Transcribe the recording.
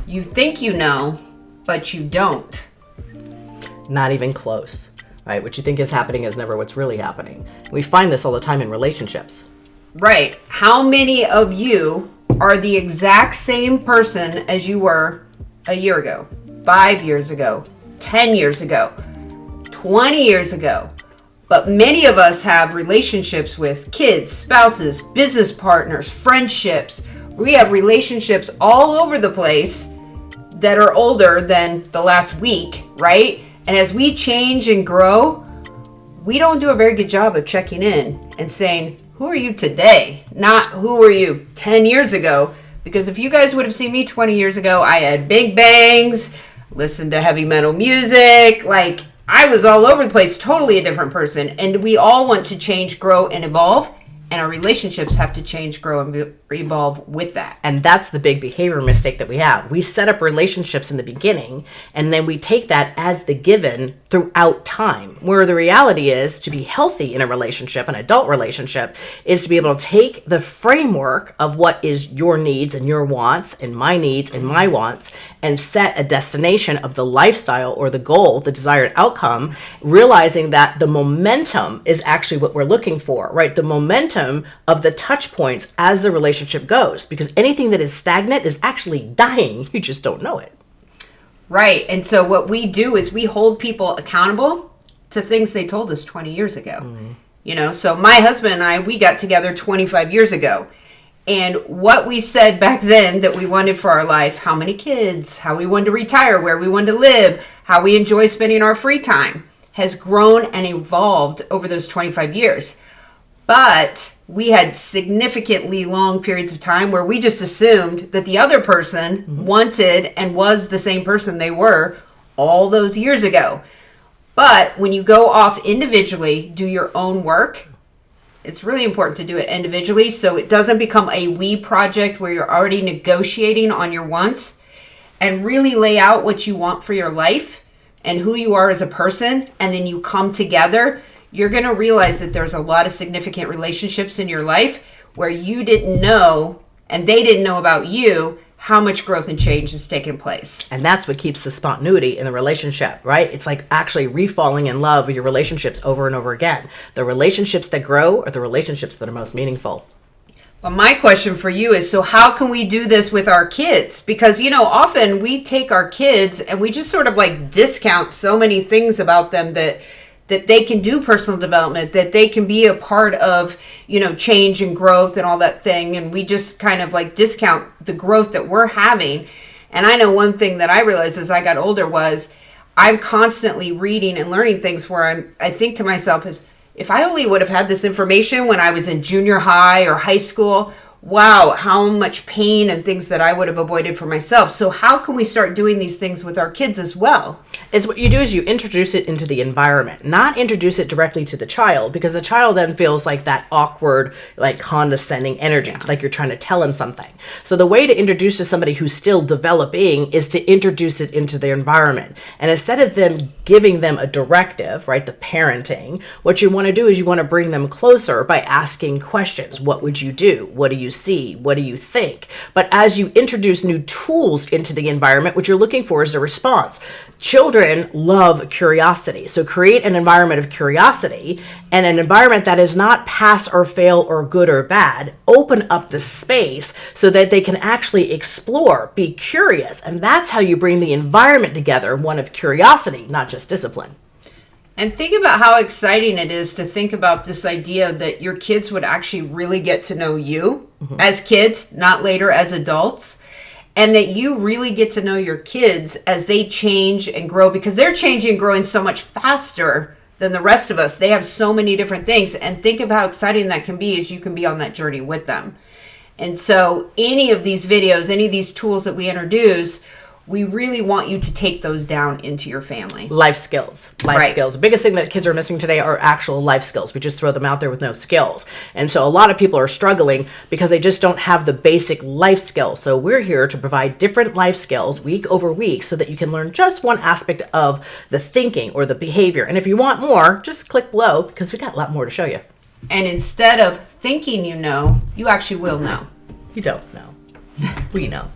You think you know, but you don't. Not even close, right? What you think is happening is never what's really happening. We find this all the time in relationships. Right. How many of you are the exact same person as you were a year ago, 5 years ago, 10 years ago, 20 years ago? But many of us have relationships with kids, spouses, business partners, friendships. We have relationships all over the place that are older than the last week, right? And as we change and grow, we don't do a very good job of checking in and saying, who are you today? Not who were you 10 years ago? Because if you guys would have seen me 20 years ago, I had big bangs, listened to heavy metal music, like I was all over the place, totally a different person. And we all want to change, grow, and evolve. And our relationships have to change, grow, and evolve with that. And that's the big behavior mistake that we have. We set up relationships in the beginning, and then we take that as the given throughout time. Where the reality is, to be healthy in a relationship, an adult relationship, is to be able to take the framework of what is your needs and your wants, and my needs and my wants, and set a destination of the lifestyle or the goal, the desired outcome, realizing that the momentum is actually what we're looking for, right? The momentum of the touch points as the relationship goes, because anything that is stagnant is actually dying. You just don't know it. Right. And so what we do is we hold people accountable to things they told us 20 years ago. You know, so my husband and I, we got together 25 years ago. And what we said back then that we wanted for our life, how many kids, how we wanted to retire, where we wanted to live, how we enjoy spending our free time, has grown and evolved over those 25 years. But we had significantly long periods of time where we just assumed that the other person wanted and was the same person they were all those years ago. But when you go off individually, do your own work, it's really important to do it individually so it doesn't become a we project where you're already negotiating on your wants, and really lay out what you want for your life and who you are as a person, and then you come together. You're going to realize that there's a lot of significant relationships in your life where you didn't know and they didn't know about you how much growth and change has taken place. And that's what keeps the spontaneity in the relationship, right? It's like actually re-falling in love with your relationships over and over again. The relationships that grow are the relationships that are most meaningful. Well, my question for you is, so how can we do this with our kids? Because, you know, often we take our kids and we just sort of like discount so many things about them that they can do personal development, that they can be a part of, you know, change and growth and all that thing. And we just kind of like discount the growth that we're having. And I know one thing that I realized as I got older was I'm constantly reading and learning things where I think to myself, if I only would have had this information when I was in junior high or high school, wow, how much pain and things that I would have avoided for myself. So how can we start doing these things with our kids as well? Is what you do is you introduce it into the environment, not introduce it directly to the child, because the child then feels like that awkward, like condescending energy, like you're trying to tell him something. So the way to introduce to somebody who's still developing is to introduce it into their environment. And instead of them giving them a directive, right, the parenting, what you want to do is you want to bring them closer by asking questions. What would you do? What do you see? What do you think? But as you introduce new tools into the environment, what you're looking for is a response. Children love curiosity. So create an environment of curiosity and an environment that is not pass or fail or good or bad. Open up the space so that they can actually explore, be curious. And that's how you bring the environment together, one of curiosity, not just discipline. And think about how exciting it is to think about this idea that your kids would actually really get to know you as kids, not later as adults. And that you really get to know your kids as they change and grow, because they're changing and growing so much faster than the rest of us. They have so many different things. And think of how exciting that can be as you can be on that journey with them. And so any of these videos, any of these tools that we introduce, we really want you to take those down into your family. Life skills. Life skills. The biggest thing that kids are missing today are actual life skills. We just throw them out there with no skills. And so a lot of people are struggling because they just don't have the basic life skills. So we're here to provide different life skills week over week so that you can learn just one aspect of the thinking or the behavior. And if you want more, just click below because we got a lot more to show you. And instead of thinking you know, you actually will know. You don't know. We know.